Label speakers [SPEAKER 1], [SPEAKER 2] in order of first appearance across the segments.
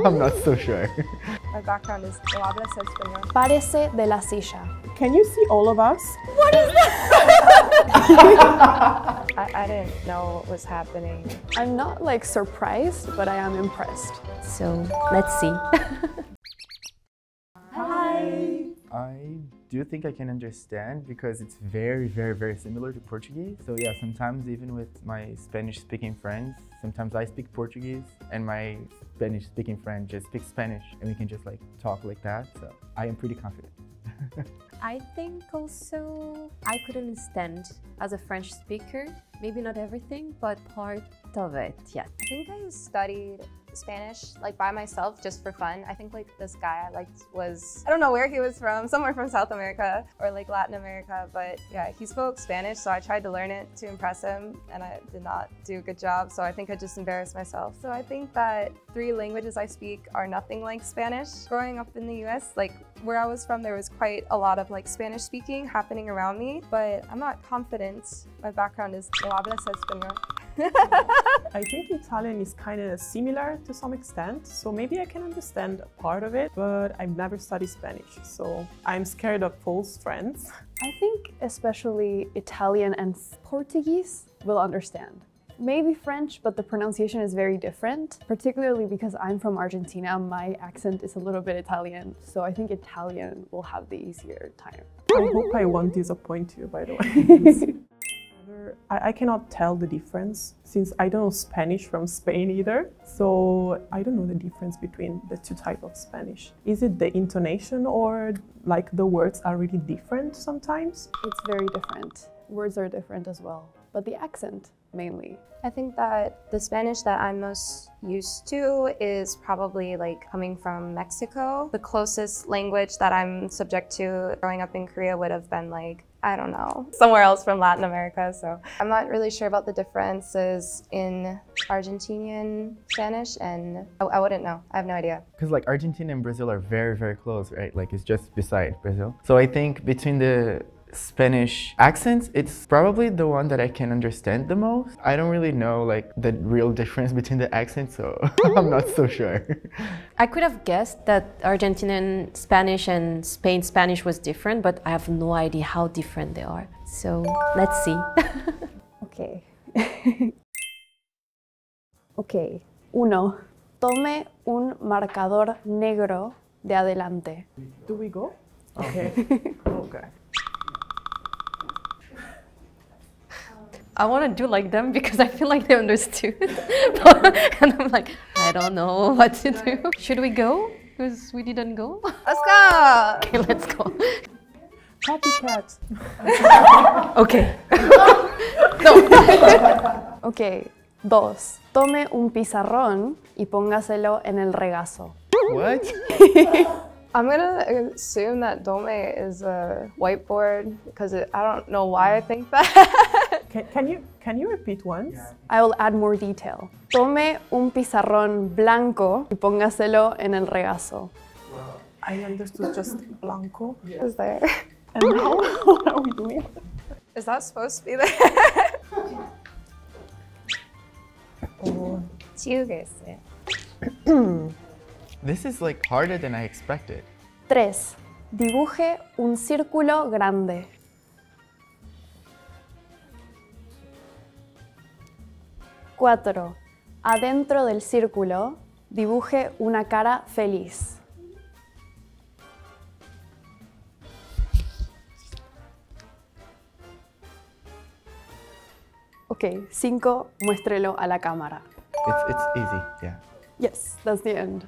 [SPEAKER 1] I'm not so sure.
[SPEAKER 2] My background is no hablas español.
[SPEAKER 3] Párese de la silla.
[SPEAKER 4] Can you see all of us?
[SPEAKER 3] What is that?
[SPEAKER 2] I didn't know what was happening.
[SPEAKER 3] I'm not like surprised, but I am impressed.
[SPEAKER 5] So let's see.
[SPEAKER 4] Hi.
[SPEAKER 1] I do think I can understand because it's very similar to Portuguese. So yeah, sometimes even with my Spanish-speaking friends, sometimes I speak Portuguese and my Spanish-speaking friend just speaks Spanish and we can just like talk like that. So I am pretty confident.
[SPEAKER 5] I think also I could understand as a French speaker, maybe not everything, but part of it, yes.
[SPEAKER 2] I think I studied Spanish like by myself just for fun. I think like this guy I liked was, I don't know where he was from, somewhere from South America or like Latin America, but yeah, he spoke Spanish, so I tried to learn it to impress him and I did not do a good job, so I think I just embarrassed myself. So I think that 3 languages I speak are nothing like Spanish. Growing up in the US, like where I was from, there was quite a lot of like Spanish speaking happening around me, but I'm not confident. My background is no hablas español.
[SPEAKER 4] I think Italian is kind of similar to some extent, so maybe I can understand a part of it, but I've never studied Spanish, so I'm scared of false friends.
[SPEAKER 3] I think especially Italian and Portuguese will understand. Maybe French, but the pronunciation is very different, particularly because I'm from Argentina. My accent is a little bit Italian, so I think Italian will have the easier time.
[SPEAKER 4] I hope I won't disappoint you, by the way. I cannot tell the difference since I don't know Spanish from Spain either. So I don't know the difference between the 2 types of Spanish. Is it the intonation or like the words are really different sometimes?
[SPEAKER 3] It's very different. Words are different as well, but the accent mainly.
[SPEAKER 2] I think that the Spanish that I'm most used to is probably like coming from Mexico. The closest language that I'm subject to growing up in Korea would have been like, I don't know, somewhere else from Latin America. So I'm not really sure about the differences in Argentinian Spanish and I wouldn't know. I have no idea.
[SPEAKER 1] Because like Argentina and Brazil are very close, right? Like it's just beside Brazil. So I think between the Spanish accents, it's probably the one that I can understand the most. I don't really know like the real difference between the accents, so I'm not so sure.
[SPEAKER 5] I could have guessed that Argentinian Spanish and Spain Spanish was different, but I have no idea how different they are. So let's see.
[SPEAKER 3] Okay. Okay. 1. Tome un marcador negro de adelante.
[SPEAKER 4] Do we go? Okay. Okay.
[SPEAKER 5] I want to do like them because I feel like they understood. And I'm like, I don't know what to do. Should we go? Because we didn't go.
[SPEAKER 2] Let's go!
[SPEAKER 5] Okay, let's go.
[SPEAKER 4] Copycat.
[SPEAKER 5] Okay. No.
[SPEAKER 3] Ok. 2. Tome un pizarrón y póngaselo en el regazo.
[SPEAKER 1] What?
[SPEAKER 2] I'm gonna assume that dome is a whiteboard because I don't know why I think that.
[SPEAKER 4] Can you repeat once?
[SPEAKER 3] I will add more detail. Tome un pizarrón blanco y póngaselo en el regazo.
[SPEAKER 4] I understood just blanco.
[SPEAKER 2] Is there?
[SPEAKER 4] And now what are we doing?
[SPEAKER 2] Is that supposed to be there?
[SPEAKER 4] Oh.
[SPEAKER 1] This is like harder than I expected.
[SPEAKER 3] 3. Dibuje un círculo grande. 4. Adentro del círculo, dibuje una cara feliz. Ok, 5. Muéstrelo a la cámara.
[SPEAKER 1] It's easy, yeah.
[SPEAKER 3] Yes, that's the end.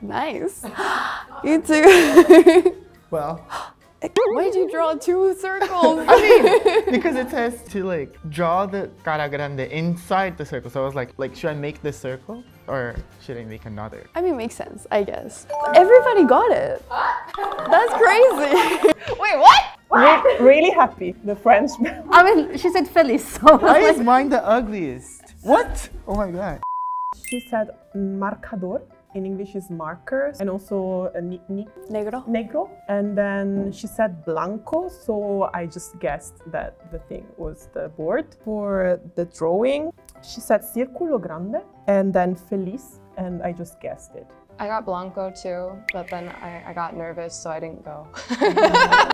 [SPEAKER 3] Nice. You too.
[SPEAKER 1] Well,
[SPEAKER 3] why did you draw 2 circles?
[SPEAKER 1] I mean, because it says to like draw the cara grande inside the circle. So I was like, should I make this circle or should I make another?
[SPEAKER 3] I mean, makes sense, I guess. Everybody got it. That's crazy.
[SPEAKER 2] Wait, what?
[SPEAKER 4] We're really happy, the French.
[SPEAKER 5] I mean, she said feliz, so
[SPEAKER 1] Why is mine the ugliest? What? Oh my god.
[SPEAKER 4] She said marcador. In English is markers, and also
[SPEAKER 3] Negro.
[SPEAKER 4] negro. And then she said blanco, so I just guessed that the thing was the board. For the drawing, she said círculo grande, and then feliz. and I just guessed it.
[SPEAKER 2] I got blanco too, but then I got nervous, so I didn't go.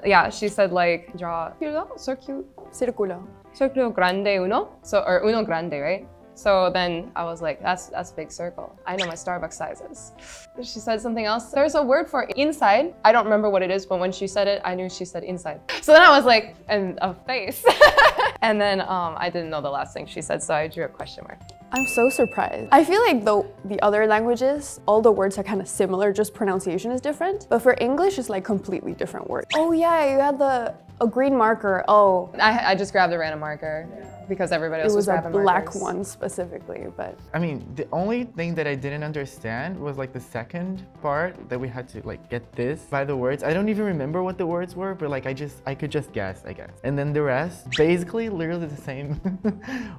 [SPEAKER 2] Yeah, she said like, draw
[SPEAKER 3] Círculo.
[SPEAKER 2] circulo grande uno, so or uno grande, right? So then I was like, that's a big circle. I know my Starbucks sizes. She said something else. There's a word for inside. I don't remember what it is, but when she said it, I knew she said inside. So then I was like, and a face. And then I didn't know the last thing she said, so I drew a question mark.
[SPEAKER 3] I'm so surprised. I feel like the other languages, all the words are kind of similar, just pronunciation is different. But for English, it's like completely different words. Oh yeah, you had a green marker. Oh.
[SPEAKER 2] I just grabbed a random marker because everybody else was grabbing
[SPEAKER 3] a black
[SPEAKER 2] markers.
[SPEAKER 3] one specifically, but.
[SPEAKER 1] I mean, the only thing that I didn't understand was like the second part that we had to like get this by the words. I don't even remember what the words were, but like I could just guess, I guess. And then the rest, basically literally the same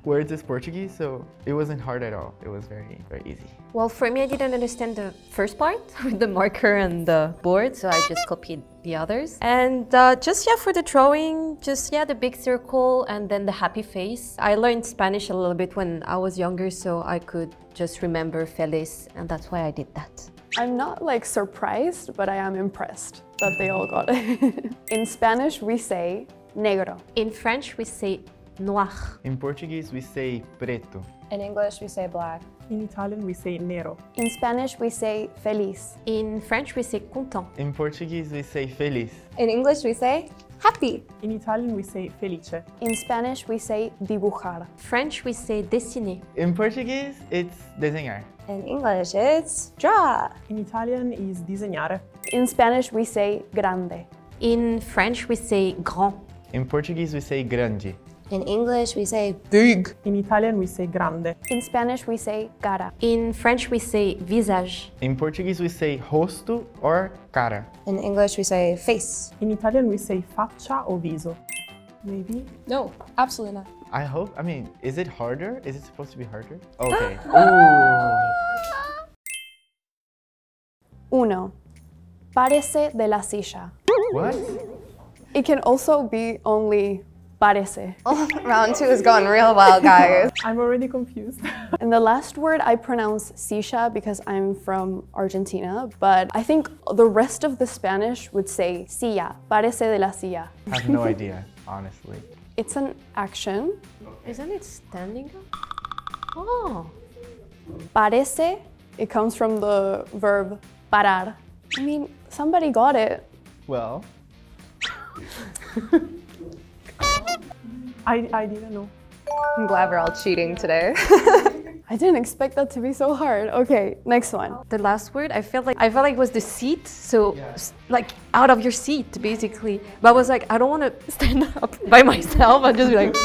[SPEAKER 1] words as Portuguese, so it wasn't hard at all. It was very, very easy.
[SPEAKER 5] Well, for me, I didn't understand the first part with the marker and the board, so I just copied the others. And just, yeah, for the drawing, just, yeah, the big circle and then the happy face. I learned Spanish a little bit when I was younger, so I could just remember feliz, and that's why I did that.
[SPEAKER 3] I'm not like surprised, but I am impressed that they all got it. In Spanish, we say negro.
[SPEAKER 5] In French, we say noir.
[SPEAKER 1] In Portuguese, we say preto.
[SPEAKER 2] In English, we say black.
[SPEAKER 4] In Italian, we say nero.
[SPEAKER 3] In Spanish, we say feliz.
[SPEAKER 5] In French, we say content.
[SPEAKER 1] In Portuguese, we say feliz.
[SPEAKER 2] In English, we say happy.
[SPEAKER 4] In Italian, we say felice.
[SPEAKER 3] In Spanish, we say dibujar.
[SPEAKER 5] French, we say dessiner.
[SPEAKER 1] In Portuguese, it's desenhar.
[SPEAKER 2] In English, it's draw.
[SPEAKER 4] In Italian is disegnare.
[SPEAKER 3] In Spanish, we say grande.
[SPEAKER 5] In French, we say grand.
[SPEAKER 1] In Portuguese, we say grande.
[SPEAKER 2] In English, we say big.
[SPEAKER 4] In Italian, we say grande.
[SPEAKER 3] In Spanish, we say cara.
[SPEAKER 5] In French, we say visage.
[SPEAKER 1] In Portuguese, we say rosto or cara.
[SPEAKER 2] In English, we say face.
[SPEAKER 4] In Italian, we say faccia o viso. Maybe?
[SPEAKER 2] No, absolutely not.
[SPEAKER 1] I hope, I mean, is it harder? Is it supposed to be harder? Okay. Ooh.
[SPEAKER 3] Uno. Parece de la silla.
[SPEAKER 1] What?
[SPEAKER 3] It can also be only parece.
[SPEAKER 2] Round 2 is going real well, guys.
[SPEAKER 4] I'm already confused.
[SPEAKER 3] And the last word I pronounce silla because I'm from Argentina, but I think the rest of the Spanish would say silla, parece de la silla.
[SPEAKER 1] I have no idea, honestly.
[SPEAKER 3] It's an action.
[SPEAKER 5] Isn't it standing up? Oh.
[SPEAKER 3] Parece, it comes from the verb parar. I mean, somebody got it.
[SPEAKER 1] Well,
[SPEAKER 4] I didn't know.
[SPEAKER 2] I'm glad we're all cheating today.
[SPEAKER 3] I didn't expect that to be so hard. Okay, next one.
[SPEAKER 5] The last word, I felt like it was the seat, so like out of your seat, basically. But I was like, I don't want to stand up by myself and just be like.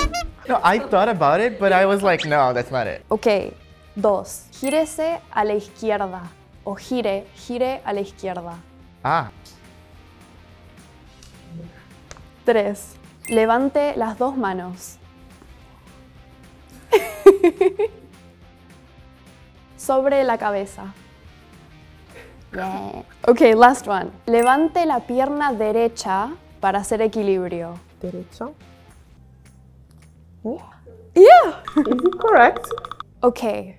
[SPEAKER 1] no, I thought about it, but I was like, no, that's not it.
[SPEAKER 3] Okay, dos. Gírese a la izquierda. O gire a la izquierda.
[SPEAKER 1] Ah,
[SPEAKER 3] Tres. Levante las dos manos. Sobre la cabeza. Yeah. Okay, last one. Levante la pierna derecha para hacer equilibrio.
[SPEAKER 4] Derecha.
[SPEAKER 3] Yeah!
[SPEAKER 4] Is it correct?
[SPEAKER 3] Okay.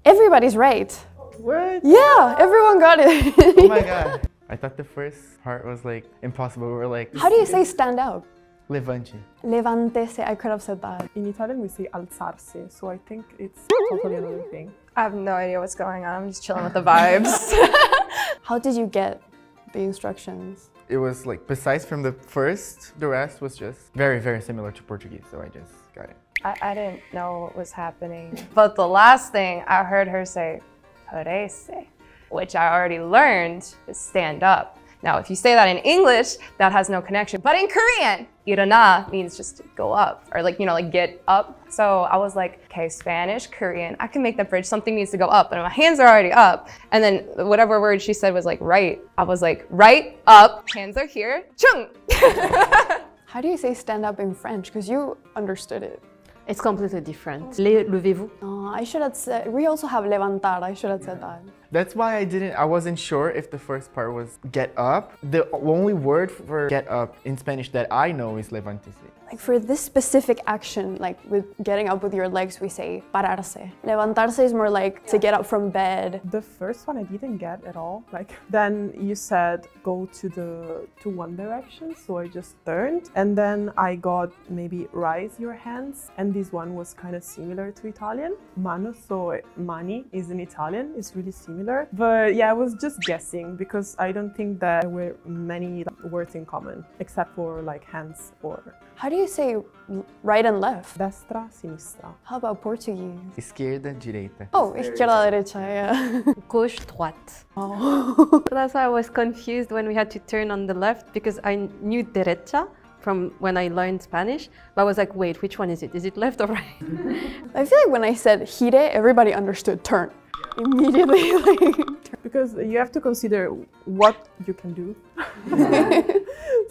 [SPEAKER 3] Everybody's right.
[SPEAKER 1] what?
[SPEAKER 3] Yeah, everyone got it.
[SPEAKER 1] Oh my god. I thought the first part was like impossible. We were like,
[SPEAKER 3] How do you say stand up?
[SPEAKER 1] levante.
[SPEAKER 3] Levantese, I could have said that.
[SPEAKER 4] In Italian, we say alzarsi, so I think it's totally another thing.
[SPEAKER 2] I have no idea what's going on. I'm just chilling with the vibes.
[SPEAKER 3] How did you get the instructions?
[SPEAKER 1] It was like, besides from the first, the rest was just very, very similar to Portuguese, so I just got it.
[SPEAKER 2] I didn't know what was happening. But the last thing I heard her say, parece, which I already learned is stand up. Now, if you say that in English, that has no connection. But in Korean, 일어나 means just to go up or like, you know, like get up. So I was like, okay, Spanish, Korean, I can make the bridge. Something needs to go up. And my hands are already up. And then whatever word she said was like right. I was like, right, up, hands are here, chung.
[SPEAKER 3] How do you say stand up in French? Because you understood it.
[SPEAKER 5] It's completely different. Levez-vous.
[SPEAKER 3] Oh, I should have said, we also have levantar. I should have said that.
[SPEAKER 1] That's why I wasn't sure if the first part was get up. The only word for get up in Spanish that I know is levantese.
[SPEAKER 3] Like for this specific action, like with getting up with your legs, we say pararse. Levantarse is more like to get up from bed.
[SPEAKER 4] The first one I didn't get at all. Like then you said go to one direction, so I just turned, and then I got maybe raise your hands, and this one was kind of similar to Italian. Mano, so mani is in Italian, it's really similar. But yeah, I was just guessing because I don't think that there were many words in common except for like hands or.
[SPEAKER 3] How do you say right and left?
[SPEAKER 4] Destra, sinistra.
[SPEAKER 3] How about Portuguese?
[SPEAKER 1] Izquierda, direita.
[SPEAKER 3] Oh, izquierda, derecha, yeah.
[SPEAKER 5] Gauche, droite.
[SPEAKER 3] Oh.
[SPEAKER 5] That's why I was confused when we had to turn on the left because I knew derecha from when I learned Spanish, but I was like, wait, which one is it? Is it left or right?
[SPEAKER 3] I feel like when I said gire, everybody understood turn. Immediately, like.
[SPEAKER 4] Because you have to consider what you can do.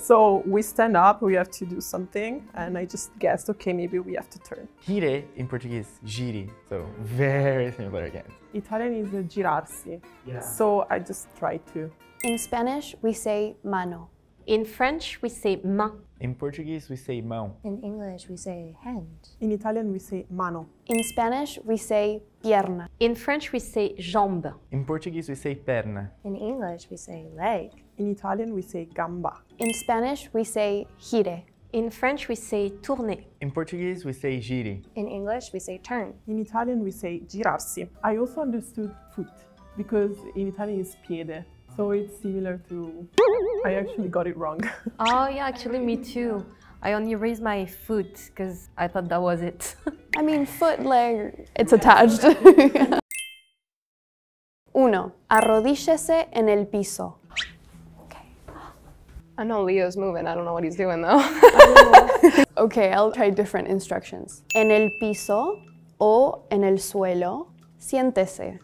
[SPEAKER 4] So we stand up, we have to do something, and I just guessed, okay, maybe we have to turn.
[SPEAKER 1] Gire in Portuguese, giri. So very similar again.
[SPEAKER 4] Italian is girarsi. Yeah. So I just tried to.
[SPEAKER 3] In Spanish, we say mano.
[SPEAKER 5] In French, we say main.
[SPEAKER 1] In Portuguese, we say mão.
[SPEAKER 2] In English, we say hand.
[SPEAKER 4] In Italian, we say mano.
[SPEAKER 3] In Spanish, we say pierna.
[SPEAKER 5] In French, we say jambe.
[SPEAKER 1] In Portuguese, we say perna.
[SPEAKER 2] In English, we say leg.
[SPEAKER 4] In Italian, we say gamba.
[SPEAKER 3] In Spanish, we say gire.
[SPEAKER 5] In French, we say tourner.
[SPEAKER 1] In Portuguese, we say giri.
[SPEAKER 2] In English, we say turn.
[SPEAKER 4] In Italian, we say girarsi. I also understood foot because in Italian it's piede. So it's similar to, I actually got it wrong.
[SPEAKER 5] Oh yeah, actually me too. I only raised my foot because I thought that was it.
[SPEAKER 3] I mean, foot, leg, it's attached. Uno, arrodíllese en el piso.
[SPEAKER 2] I know Leo's moving. I don't know what he's doing though.
[SPEAKER 3] Okay, I'll try different instructions. En el piso o en el suelo, siéntese.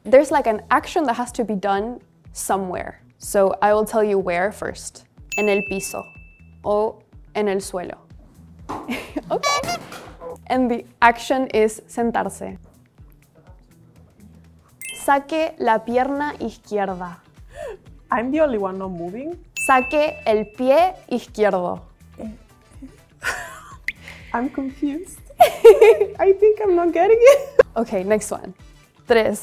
[SPEAKER 3] There's like an action that has to be done somewhere. So I will tell you where first. En el piso o en el suelo. Okay. And the action is sentarse. Saque la pierna izquierda.
[SPEAKER 4] I'm the only one not moving.
[SPEAKER 3] Saque el pie izquierdo.
[SPEAKER 4] I'm confused. I think I'm not getting it.
[SPEAKER 3] Okay, next one. 3.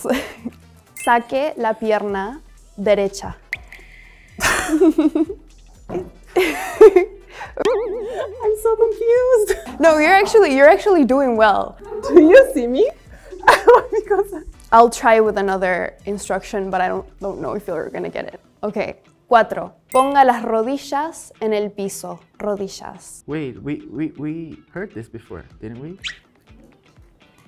[SPEAKER 3] Saque la pierna derecha.
[SPEAKER 4] I'm so confused.
[SPEAKER 3] No, you're actually doing well.
[SPEAKER 4] Do you see me? Because
[SPEAKER 3] I'll try with another instruction, but I don't know if you're gonna get it. Okay. 4. Ponga las rodillas en el piso. Rodillas.
[SPEAKER 1] Wait, we heard this before, didn't we?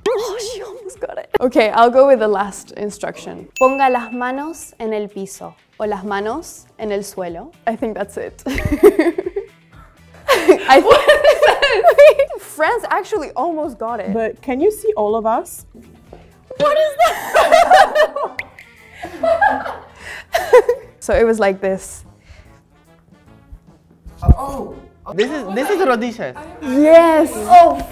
[SPEAKER 3] Oh, she almost got it. Okay, I'll go with the last instruction. Ponga las manos en el piso. O las manos en el suelo. I think that's it. France actually almost got it.
[SPEAKER 4] But can you see all of us?
[SPEAKER 3] What is that? So it was like this.
[SPEAKER 1] Oh, this is rodillas.
[SPEAKER 3] Yes. Oh,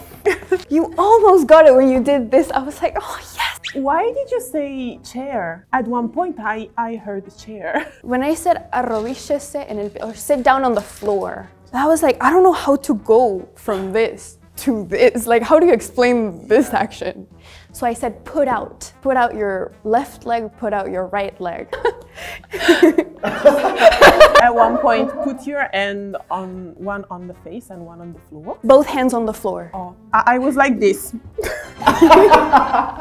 [SPEAKER 3] you almost got it when you did this. I was like, oh yes.
[SPEAKER 4] Why did you say chair? At one point I heard chair.
[SPEAKER 3] When I said arrodíllese en el, or sit down on the floor, I was like, I don't know how to go from this to this. Like, how do you explain this action? So I said, put out. Put out your left leg, put out your right leg.
[SPEAKER 4] At one point, put your hand on one on the face and one on the floor.
[SPEAKER 3] Both hands on the floor.
[SPEAKER 4] Oh, I was like this. I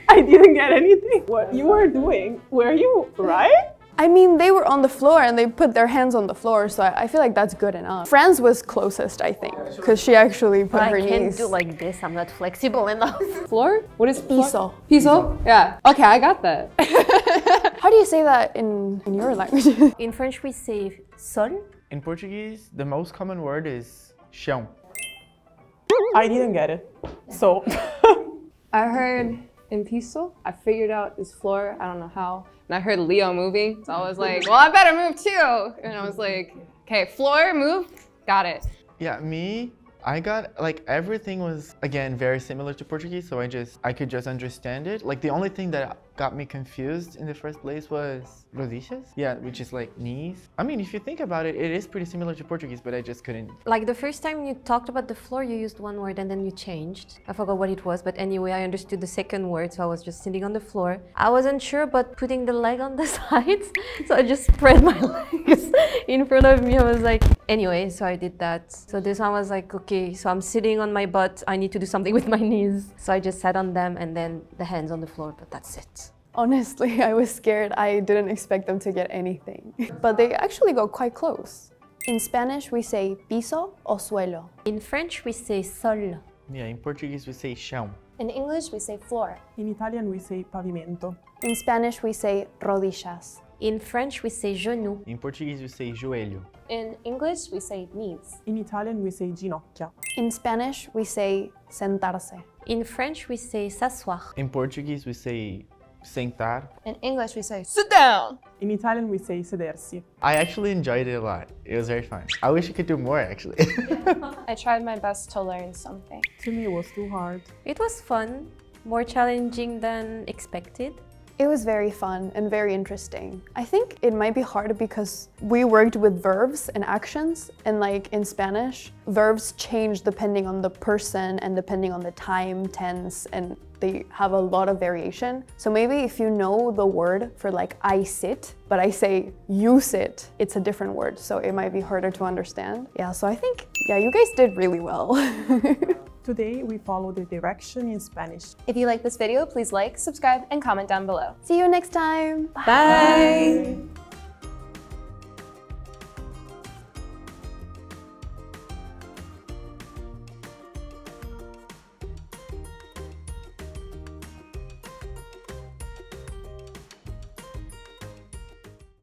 [SPEAKER 4] didn't get anything. What you were doing, were you right?
[SPEAKER 3] I mean, they were on the floor and they put their hands on the floor, so I feel like that's good enough. Franz was closest, I think, because she actually put her knees.
[SPEAKER 5] I can't do like this, I'm not flexible enough.
[SPEAKER 6] Floor? What is
[SPEAKER 3] piso?
[SPEAKER 6] Piso? Yeah. Okay, I got that.
[SPEAKER 3] How do you say that in your language?
[SPEAKER 5] In French, we say sol.
[SPEAKER 1] In Portuguese, the most common word is chão.
[SPEAKER 4] I didn't get it, so.
[SPEAKER 6] I heard in piso. I figured out this floor. I don't know how. And I heard Leo moving, so I was like, well, I better move too. And I was like, okay, floor, move, got it.
[SPEAKER 1] Yeah, I got, like, everything was, again, very similar to Portuguese, so I could just understand it. Like, the only thing that got me confused in the first place was rodillas. Yeah, which is like knees. I mean, if you think about it, it is pretty similar to Portuguese, but I just couldn't.
[SPEAKER 5] Like the first time you talked about the floor, you used one word and then you changed. I forgot what it was, but anyway, I understood the second word, so I was just sitting on the floor. I wasn't sure about putting the leg on the sides, so I just spread my legs in front of me. I was like, anyway, so I did that. So this one was like, okay, so I'm sitting on my butt, I need to do something with my knees. So I just sat on them and then the hands on the floor, but that's it.
[SPEAKER 3] Honestly, I was scared. I didn't expect them to get anything. But they actually got quite close. In Spanish, we say piso o suelo.
[SPEAKER 5] In French, we say sol.
[SPEAKER 1] Yeah, in Portuguese we say chão.
[SPEAKER 2] In English, we say floor.
[SPEAKER 4] In Italian, we say pavimento.
[SPEAKER 3] In Spanish, we say rodillas.
[SPEAKER 5] In French, we say genou.
[SPEAKER 1] In Portuguese we say joelho.
[SPEAKER 2] In English, we say knees.
[SPEAKER 4] In Italian, we say ginocchia.
[SPEAKER 3] In Spanish, we say sentarse.
[SPEAKER 5] In French, we say s'asseoir.
[SPEAKER 1] In Portuguese we say sentar.
[SPEAKER 2] In English, we say sit down.
[SPEAKER 4] In Italian, we say sedersi.
[SPEAKER 1] I actually enjoyed it a lot. It was very fun. I wish I could do more actually.
[SPEAKER 2] I tried my best to learn something.
[SPEAKER 4] To me, it was too hard.
[SPEAKER 5] It was fun, more challenging than expected.
[SPEAKER 3] It was very fun and very interesting. I think it might be hard because we worked with verbs and actions, and like in Spanish, verbs change depending on the person and depending on the time, tense, and they have a lot of variation. So maybe if you know the word for like I sit, but I say you sit, it's a different word, so it might be harder to understand. Yeah, so I think, yeah, you guys did really well.
[SPEAKER 4] Today, we follow the direction in Spanish.
[SPEAKER 2] If you like this video, please like, subscribe, and comment down below.
[SPEAKER 3] See you next time.
[SPEAKER 2] Bye.